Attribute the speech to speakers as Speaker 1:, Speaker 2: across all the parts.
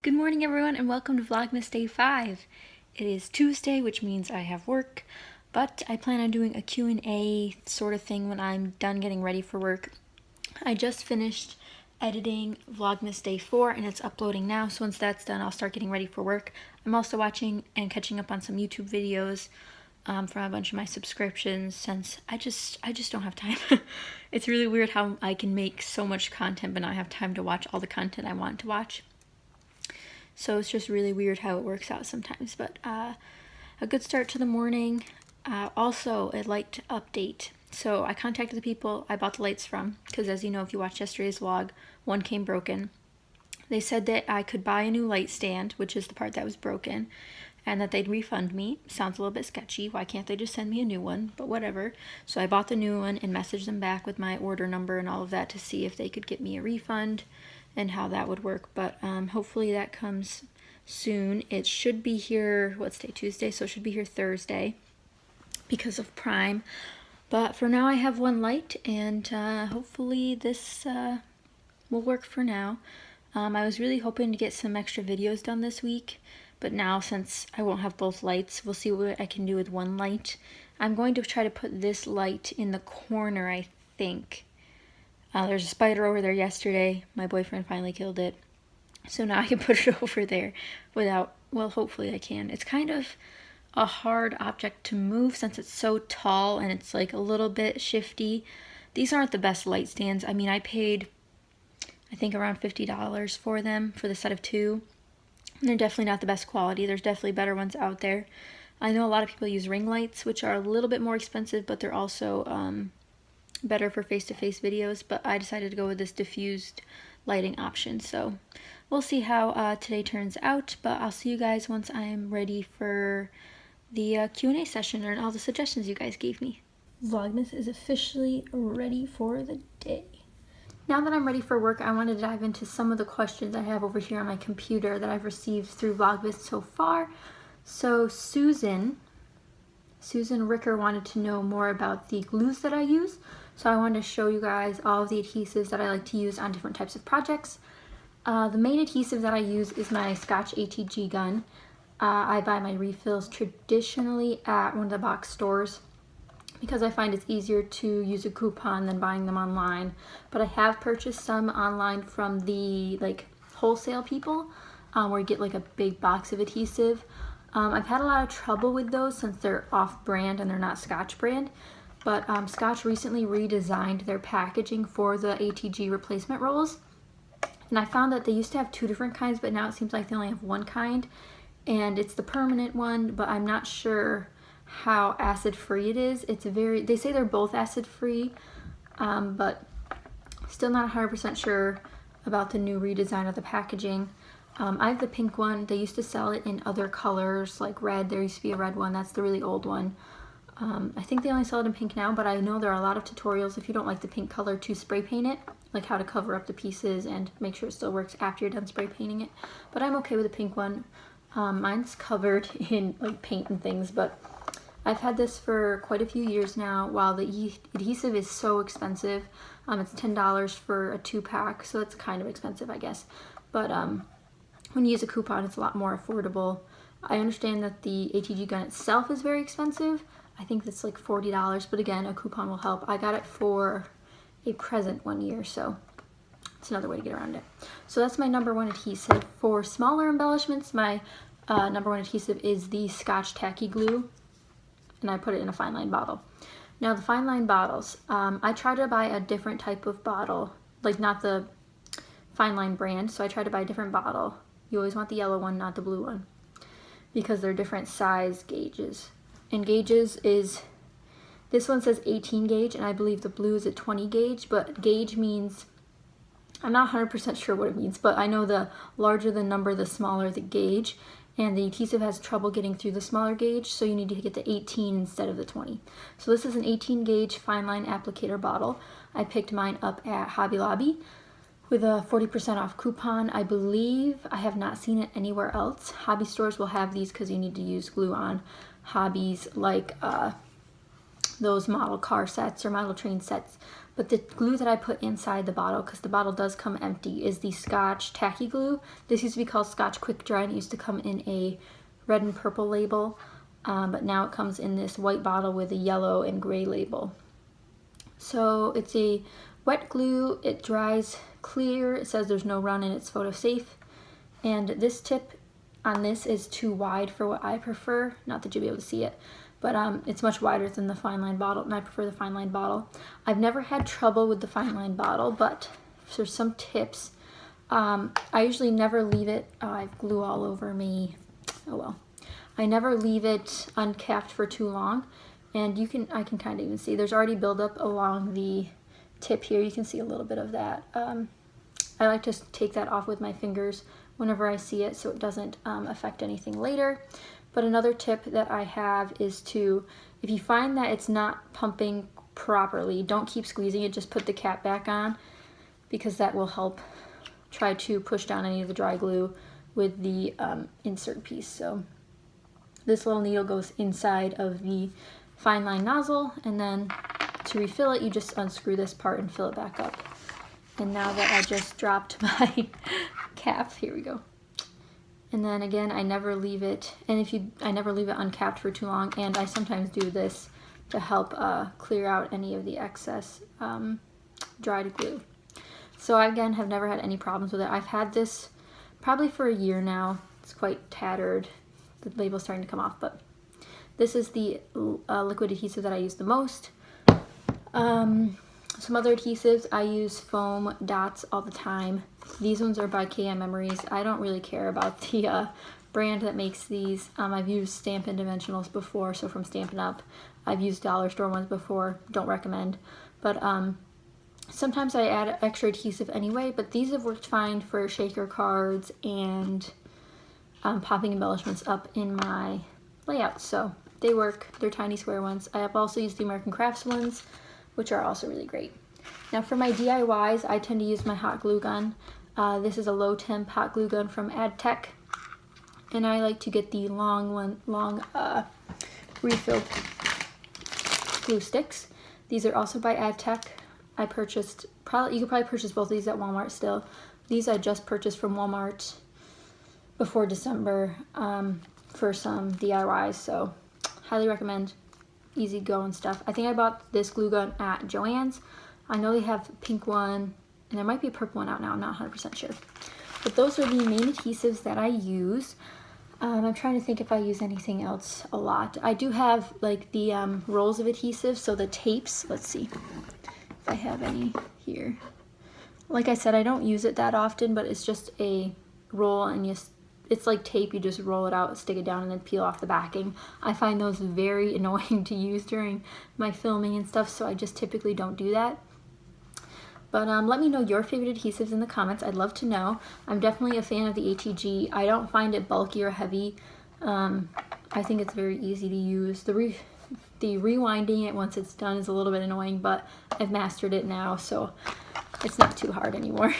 Speaker 1: Good morning everyone and welcome to Vlogmas Day 5. It is Tuesday, which means I have work, but I plan on doing a Q&A sort of thing when I'm done getting ready for work. I just finished editing Vlogmas Day 4 and it's uploading now, so once that's done I'll start getting ready for work. I'm also watching and catching up on some YouTube videos from a bunch of my subscriptions since I just don't have time. It's really weird how I can make so much content but not have time to watch all the content I want to watch. So it's just really weird how it works out sometimes, but a good start to the morning. Also, a light update. So I contacted the people I bought the lights from, because as you know, if you watched yesterday's vlog, one came broken. They said that I could buy a new light stand, which is the part that was broken, and that they'd refund me. Sounds a little bit sketchy. Why can't they just send me a new one? But whatever. So I bought the new one and messaged them back with my order number and all of that to see if they could get me a refund and how that would work. But hopefully that comes soon. It should be here, what's today, Tuesday? So it should be here Thursday because of Prime. But for now I have one light, and hopefully this will work for now. I was really hoping to get some extra videos done this week, but now since I won't have both lights, we'll see what I can do with one light. I'm going to try to put this light in the corner, I think. There's a spider over there yesterday. My boyfriend finally killed it. So now I can put it over there without, well, hopefully I can. It's kind of a hard object to move since it's so tall and it's like a little bit shifty. These aren't the best light stands. I mean, I paid, I think, around $50 for them for the set of two. And they're definitely not the best quality. There's definitely better ones out there. I know a lot of people use ring lights, which are a little bit more expensive, but they're also better for face-to-face videos. But I decided to go with this diffused lighting option. So we'll see how today turns out, but I'll see you guys once I'm ready for the Q&A session and all the suggestions you guys gave me. Vlogmas is officially ready for the day. Now that I'm ready for work, I want to dive into some of the questions I have over here on my computer that I've received through Vlogmas so far. So Susan Ricker wanted to know more about the glues that I use. So I wanted to show you guys all of the adhesives that I like to use on different types of projects. The main adhesive that I use is my Scotch ATG gun. I buy my refills traditionally at one of the box stores because I find it's easier to use a coupon than buying them online. But I have purchased some online from the wholesale people where you get like a big box of adhesive. I've had a lot of trouble with those since they're off-brand and they're not Scotch brand. But Scotch recently redesigned their packaging for the ATG replacement rolls. And I found that they used to have two different kinds, but now it seems like they only have one kind. And it's the permanent one, but I'm not sure how acid-free it is. They say they're both acid-free, but still not 100% sure about the new redesign of the packaging. I have the pink one. They used to sell it in other colors, like red. There used to be a red one. That's the really old one. I think they only sell it in pink now, but I know there are a lot of tutorials if you don't like the pink color to spray paint it, like how to cover up the pieces and make sure it still works after you're done spray painting it. But I'm okay with the pink one. Mine's covered in like paint and things, but I've had this for quite a few years now. While the adhesive is so expensive, it's $10 for a 2-pack, so it's kind of expensive, I guess. But when you use a coupon, it's a lot more affordable. I understand that the ATG gun itself is very expensive. I think that's like $40, but again, a coupon will help. I got it for a present one year, so it's another way to get around it. So that's my number one adhesive. For smaller embellishments, my number one adhesive is the Scotch Tacky Glue, and I put it in a fine line bottle. Now the fine line bottles, I try to buy a different type of bottle, like not the fine line brand, so I try to buy a different bottle. You always want the yellow one, not the blue one, because they're different size gauges. And gauges is, this one says 18 gauge, and I believe the blue is a 20 gauge, but gauge means, I'm not 100% sure what it means, but I know the larger the number, the smaller the gauge, and the adhesive has trouble getting through the smaller gauge, so you need to get the 18 instead of the 20. So this is an 18 gauge fine line applicator bottle. I picked mine up at Hobby Lobby with a 40% off coupon. I believe I have not seen it anywhere else. Hobby stores will have these because you need to use glue on. Hobbies like those model car sets or model train sets. But the glue that I put inside the bottle, because the bottle does come empty, is the Scotch Tacky Glue. This used to be called Scotch Quick Dry, and it used to come in a red and purple label, but now it comes in this white bottle with a yellow and gray label. So it's a wet glue, it dries clear, it says there's no run and it's photo safe. And this tip on this is too wide for what I prefer, not that you'll be able to see it, but it's much wider than the fine line bottle, and I prefer the fine line bottle. I've never had trouble with the fine line bottle, but there's some tips. I usually never leave it, I have glue all over me, oh well. I never leave it uncapped for too long, and I can kind of even see there's already buildup along the tip here. You can see a little bit of that. I like to take that off with my fingers whenever I see it so it doesn't affect anything later. But another tip that I have is to, if you find that it's not pumping properly, don't keep squeezing it, just put the cap back on, because that will help try to push down any of the dry glue with the insert piece. So this little needle goes inside of the fine line nozzle, and then to refill it you just unscrew this part and fill it back up. And now that I just dropped my cap, here we go. And then again, I never leave it, I never leave it uncapped for too long, and I sometimes do this to help clear out any of the excess dried glue. So I, again, have never had any problems with it. I've had this probably for a year now. It's quite tattered. The label's starting to come off, but this is the liquid adhesive that I use the most. Some other adhesives, I use foam dots all the time. These ones are by KM Memories. I don't really care about the brand that makes these. I've used Stampin' Dimensionals before, so from Stampin' Up. I've used dollar store ones before, don't recommend. But sometimes I add extra adhesive anyway, but these have worked fine for shaker cards and popping embellishments up in my layout. So they work, they're tiny square ones. I have also used the American Crafts ones, which are also really great. Now for my DIYs, I tend to use my hot glue gun. This is a low temp hot glue gun from AdTech, and I like to get the long refill glue sticks. These are also by AdTech. I purchased, you could probably purchase both of these at Walmart still. These I just purchased from Walmart before December for some DIYs, so highly recommend. Easy going stuff. I think I bought this glue gun at Joann's. I know they have a pink one, and there might be a purple one out now, I'm not 100% sure. But those are the main adhesives that I use. I'm trying to think if I use anything else a lot. I do have like the rolls of adhesive, so the tapes, let's see if I have any here. Like I said, I don't use it that often, but it's just a roll, and it's like tape, you just roll it out, stick it down, and then peel off the backing. I find those very annoying to use during my filming and stuff, so I just typically don't do that. But let me know your favorite adhesives in the comments. I'd love to know. I'm definitely a fan of the ATG. I don't find it bulky or heavy. I think it's very easy to use. The rewinding it once it's done is a little bit annoying, but I've mastered it now, so it's not too hard anymore.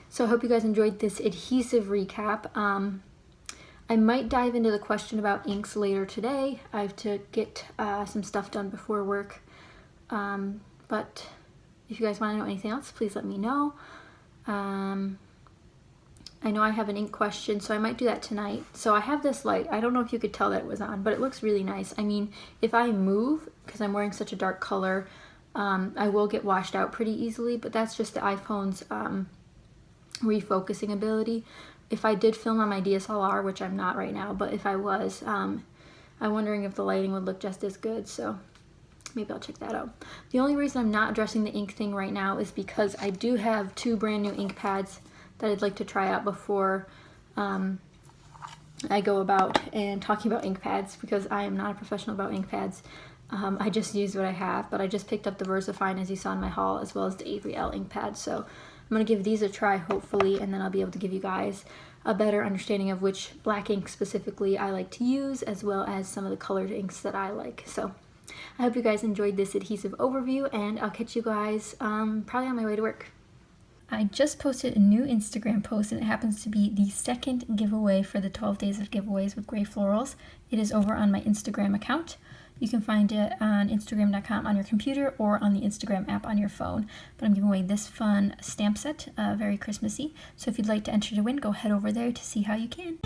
Speaker 1: So I hope you guys enjoyed this adhesive recap. I might dive into the question about inks later today. I have to get some stuff done before work. But if you guys want to know anything else, please let me know. I know I have an ink question, so I might do that tonight. So I have this light. I don't know if you could tell that it was on, but it looks really nice. I mean, if I move, because I'm wearing such a dark color, I will get washed out pretty easily, but that's just the iPhone's refocusing ability. If I did film on my DSLR, which I'm not right now, but if I was, I'm wondering if the lighting would look just as good, so maybe I'll check that out. The only reason I'm not addressing the ink thing right now is because I do have 2 brand new ink pads that I'd like to try out before I go about and talking about ink pads, because I am not a professional about ink pads. I just use what I have, but I just picked up the VersaFine, as you saw in my haul, as well as the Avery L ink pad, so I'm going to give these a try, hopefully, and then I'll be able to give you guys a better understanding of which black ink specifically I like to use, as well as some of the colored inks that I like. So I hope you guys enjoyed this adhesive overview, and I'll catch you guys probably on my way to work. I just posted a new Instagram post, and it happens to be the second giveaway for the 12 days of giveaways with Gray Florals. It is over on my Instagram account. You can find it on Instagram.com on your computer or on the Instagram app on your phone. But I'm giving away this fun stamp set, very Christmassy. So if you'd like to enter to win, go head over there to see how you can.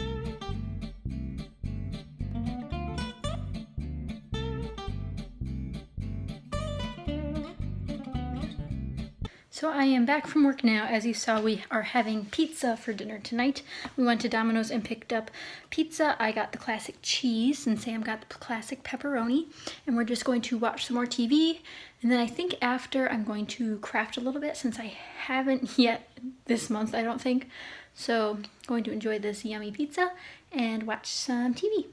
Speaker 1: So I am back from work now. As you saw, we are having pizza for dinner tonight. We went to Domino's and picked up pizza. I got the classic cheese and Sam got the classic pepperoni. And we're just going to watch some more TV. And then I think after I'm going to craft a little bit since I haven't yet this month, I don't think. So I'm going to enjoy this yummy pizza and watch some TV.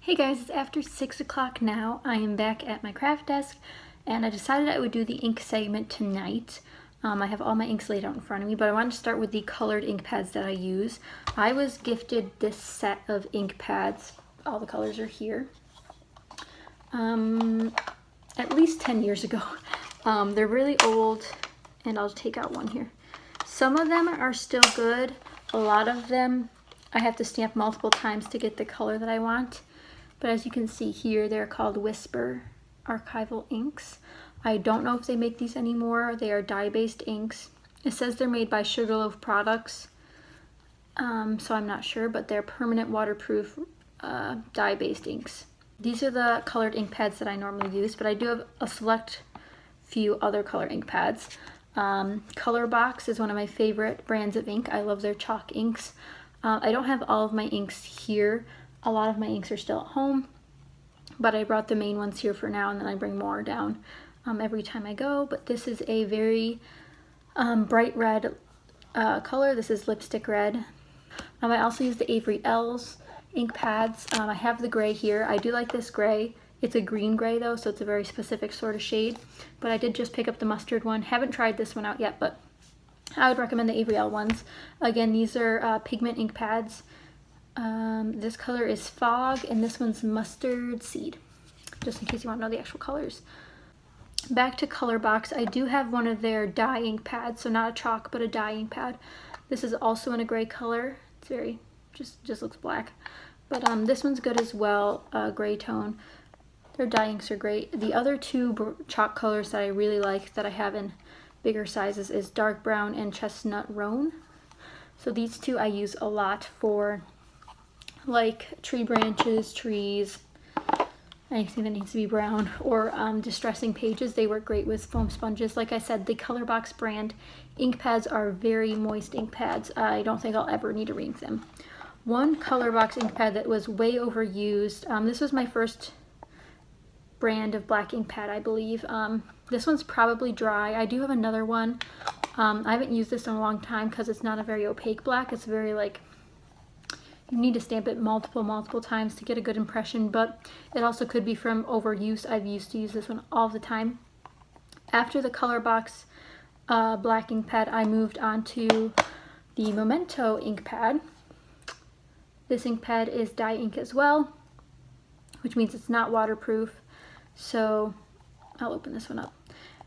Speaker 1: Hey guys, it's after 6 o'clock now. I am back at my craft desk and I decided I would do the ink segment tonight. I have all my inks laid out in front of me, but I wanted to start with the colored ink pads that I use. I was gifted this set of ink pads. All the colors are here. At least 10 years ago. They're really old, and I'll take out one here. Some of them are still good. A lot of them I have to stamp multiple times to get the color that I want. But as you can see here, they're called Whisper Archival inks. I don't know if they make these anymore. They are dye-based inks. It says they're made by Sugarloaf Products, so I'm not sure, but they're permanent waterproof dye-based inks. These are the colored ink pads that I normally use, but I do have a select few other color ink pads. Color Box is one of my favorite brands of ink. I love their chalk inks. I don't have all of my inks here. A lot of my inks are still at home, but I brought the main ones here for now, and then I bring more down every time I go. But this is a very bright red color. This is lipstick red. I also use the Avery L's ink pads. I have the gray here. I do like this gray. It's a green gray though, so it's a very specific sort of shade. But I did just pick up the mustard one. Haven't tried this one out yet, but I would recommend the Avery L ones. Again, these are pigment ink pads. This color is Fog, and this one's Mustard Seed, just in case you want to know the actual colors. Back to Color Box, I do have one of their dye ink pads, so not a chalk, but a dye ink pad. This is also in a gray color. It's very, just looks black. But this one's good as well, gray tone. Their dye inks are great. The other two chalk colors that I really like that I have in bigger sizes is Dark Brown and Chestnut Roan. So these two I use a lot for like tree branches, trees, anything that needs to be brown, or distressing pages. They work great with foam sponges. Like I said, the Color Box brand ink pads are very moist ink pads. I don't think I'll ever need to re-ink them. One Color Box ink pad that was way overused, this was my first brand of black ink pad, I believe. This one's probably dry. I do have another one. I haven't used this in a long time because it's not a very opaque black. It's very like, you need to stamp it multiple times to get a good impression, but it also could be from overuse. I've used to use this one all the time. After the Color Box black ink pad, I moved on to the Memento ink pad. This ink pad is dye ink as well, which means it's not waterproof. So I'll open this one up.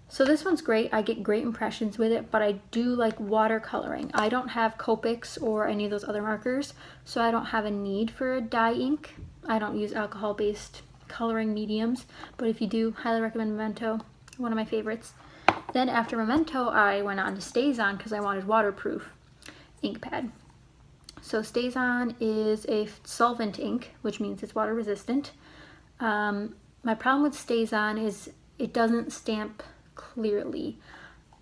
Speaker 1: So this one's great. I get great impressions with it, but I do like watercoloring. I don't have Copics or any of those other markers, so I don't have a need for a dye ink. I don't use alcohol-based coloring mediums, but if you do, highly recommend Memento, one of my favorites. Then after Memento, I went on to StazOn because I wanted waterproof ink pad. So StazOn is a solvent ink, which means it's water resistant. My problem with StazOn is it doesn't stamp clearly.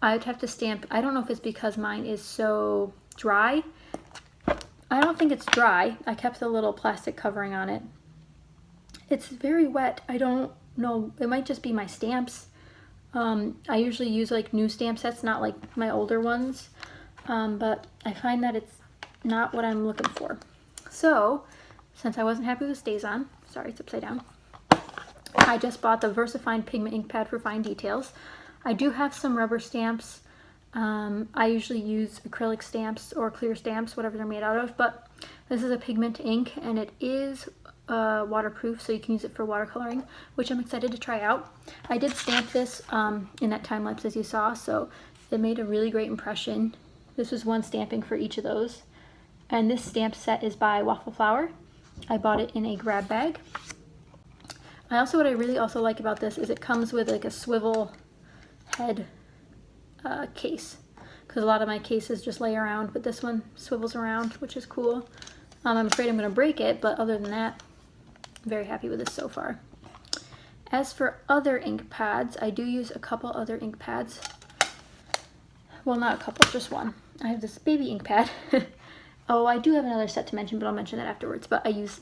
Speaker 1: I'd have to stamp, I don't know if it's because mine is so dry. I don't think it's dry. I kept the little plastic covering on it. It's very wet. I don't know, it might just be my stamps. I usually use like new stamp sets, not like my older ones, but I find that it's not what I'm looking for. So since I wasn't happy with StazOn, sorry, it's upside down, I just bought the VersaFine pigment ink pad for fine details. I do have some rubber stamps. I usually use acrylic stamps or clear stamps, whatever they're made out of, but this is a pigment ink, and it is waterproof, so you can use it for watercoloring, which I'm excited to try out. I did stamp this in that time lapse, as you saw, so it made a really great impression. This was one stamping for each of those. And this stamp set is by Waffle Flower. I bought it in a grab bag. What I really also like about this is it comes with like a swivel head case, because a lot of my cases just lay around, but this one swivels around, which is cool. I'm afraid I'm going to break it, but other than that, I'm very happy with this so far. As for other ink pads, I do use a couple other ink pads. Well, not a couple, just one. I have this baby ink pad. Oh, I do have another set to mention, but I'll mention that afterwards. But I use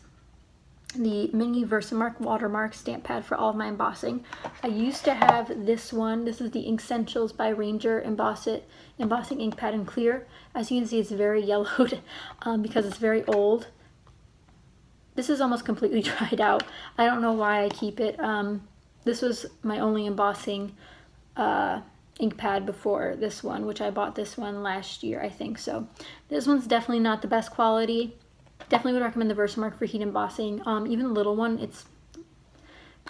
Speaker 1: the mini Versamark watermark stamp pad for all of my embossing. I used to have this one. This is the Inkcentials by Ranger embossing ink pad in clear. As you can see, it's very yellowed because it's very old. This is almost completely dried out. I don't know why I keep it. This was my only embossing ink pad before this one, which I bought this one last year, I think. So this one's definitely not the best quality. Definitely would recommend the Versamark for heat embossing. Even the little one, it's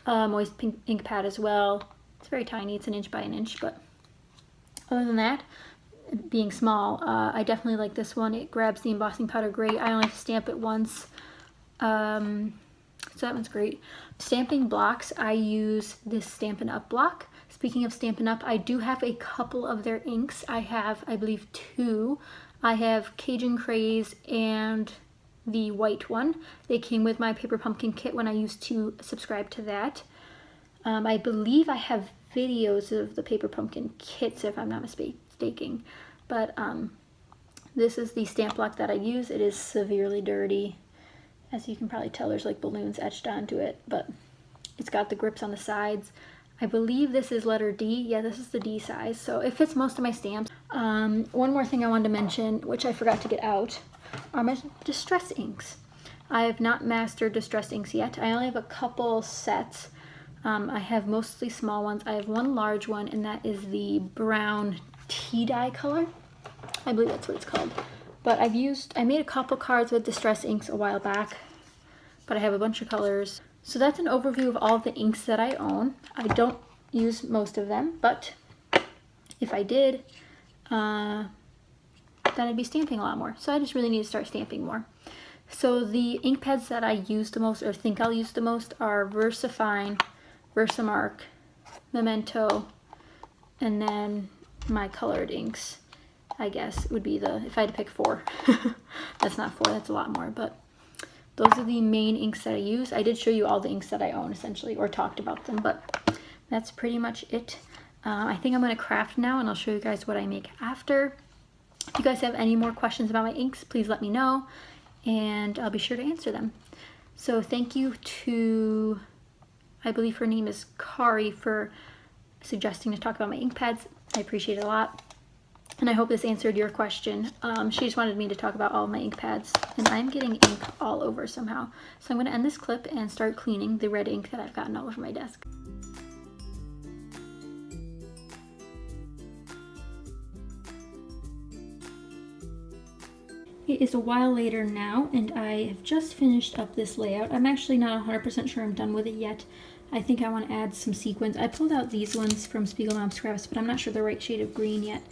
Speaker 1: moist pink ink pad as well. It's very tiny, it's 1 inch by 1 inch, but other than that, being small, I definitely like this one. It grabs the embossing powder great. I only have to stamp it once, so that one's great. Stamping blocks, I use this Stampin' Up block. Speaking of Stampin' Up, I do have a couple of their inks. I have, I believe, 2. I have Cajun Craze and the white one. They came with my Paper Pumpkin kit when I used to subscribe to that. I believe I have videos of the Paper Pumpkin kits, if I'm not mistaken. But this is the stamp block that I use. It is severely dirty. As you can probably tell, there's like balloons etched onto it, but it's got the grips on the sides. I believe this is letter D. Yeah, this is the D size, so it fits most of my stamps. One more thing I wanted to mention, which I forgot to get out, are my distress inks. I have not mastered distress inks yet. I only have a couple sets. I have mostly small ones. I have one large one, and that is the brown tea dye color. I believe that's what it's called. But I made a couple cards with distress inks a while back, but I have a bunch of colors. So that's an overview of all of the inks that I own. I don't use most of them, but if I did, then I'd be stamping a lot more. So I just really need to start stamping more. So the ink pads that I use the most, or think I'll use the most, are VersaFine, Versamark, Memento, and then my colored inks, I guess, would be if I had to pick 4. That's not 4, that's a lot more, but those are the main inks that I use. I did show you all the inks that I own, essentially, or talked about them, but that's pretty much it. I think I'm going to craft now, and I'll show you guys what I make after. If you guys have any more questions about my inks, please let me know, and I'll be sure to answer them. So thank you to, I believe her name is Kari, for suggesting to talk about my ink pads. I appreciate it a lot. And I hope this answered your question. She just wanted me to talk about all of my ink pads, and I'm getting ink all over somehow. So I'm going to end this clip and start cleaning the red ink that I've gotten all over my desk. It is a while later now, and I have just finished up this layout. I'm actually not 100% sure I'm done with it yet. I think I want to add some sequins. I pulled out these ones from Spiegelbaum Scraps, but I'm not sure the right shade of green yet.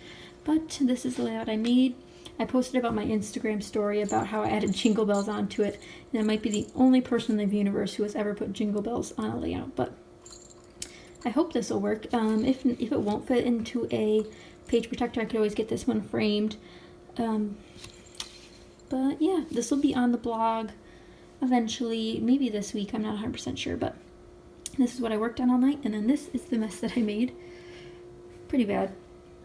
Speaker 1: But this is the layout I made. I posted about my Instagram story about how I added jingle bells onto it, and I might be the only person in the universe who has ever put jingle bells on a layout, but I hope this will work. If it won't fit into a page protector, I could always get this one framed. But yeah, this will be on the blog eventually, maybe this week, I'm not 100% sure, but this is what I worked on all night, and then this is the mess that I made. Pretty bad.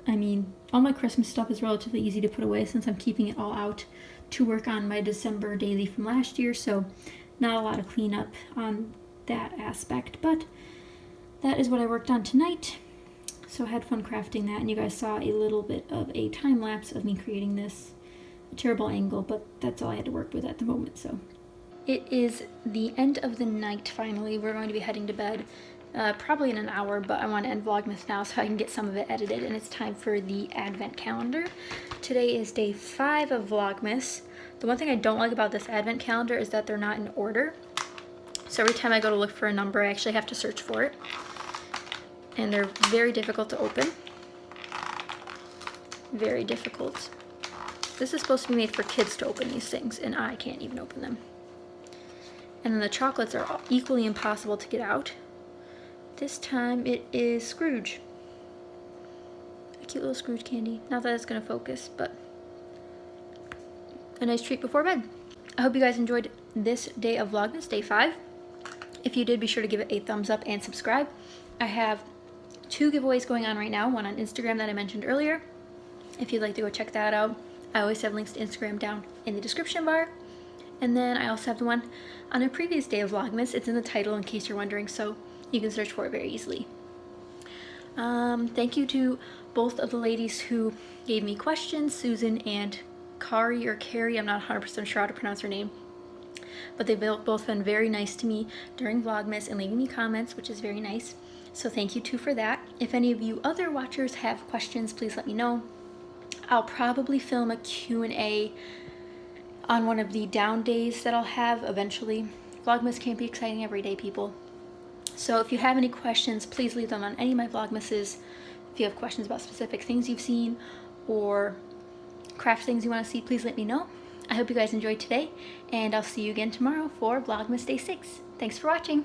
Speaker 1: I mean, all my Christmas stuff is relatively easy to put away since I'm keeping it all out to work on my December daily from last year, so not a lot of cleanup on that aspect, but that is what I worked on tonight. So I had fun crafting that, and you guys saw a little bit of a time lapse of me creating this. A terrible angle, but that's all I had to work with at the moment, so. It is the end of the night finally. We're going to be heading to bed. Probably in an hour, but I want to end Vlogmas now so I can get some of it edited, and it's time for the advent calendar. Today is day 5 of Vlogmas. The one thing I don't like about this advent calendar is that they're not in order. So every time I go to look for a number, I actually have to search for it. And they're very difficult to open. Very difficult. This is supposed to be made for kids to open these things, and I can't even open them. And then the chocolates are equally impossible to get out. This time it is Scrooge. A cute little Scrooge candy. Not that it's gonna focus, but a nice treat before bed. I hope you guys enjoyed this day of Vlogmas, day 5. If you did, be sure to give it a thumbs up and subscribe. I have 2 giveaways going on right now, one on Instagram that I mentioned earlier. If you'd like to go check that out, I always have links to Instagram down in the description bar. And then I also have the one on a previous day of Vlogmas. It's in the title in case you're wondering, so you can search for it very easily. Thank you to both of the ladies who gave me questions, Susan and Kari or Carrie, I'm not 100% sure how to pronounce her name. But they've both been very nice to me during Vlogmas and leaving me comments, which is very nice. So thank you too for that. If any of you other watchers have questions, please let me know. I'll probably film a Q&A on one of the down days that I'll have eventually. Vlogmas can't be exciting every day, people. So if you have any questions, please leave them on any of my Vlogmases. If you have questions about specific things you've seen or craft things you want to see, please let me know. I hope you guys enjoyed today, and I'll see you again tomorrow for Vlogmas Day 6. Thanks for watching.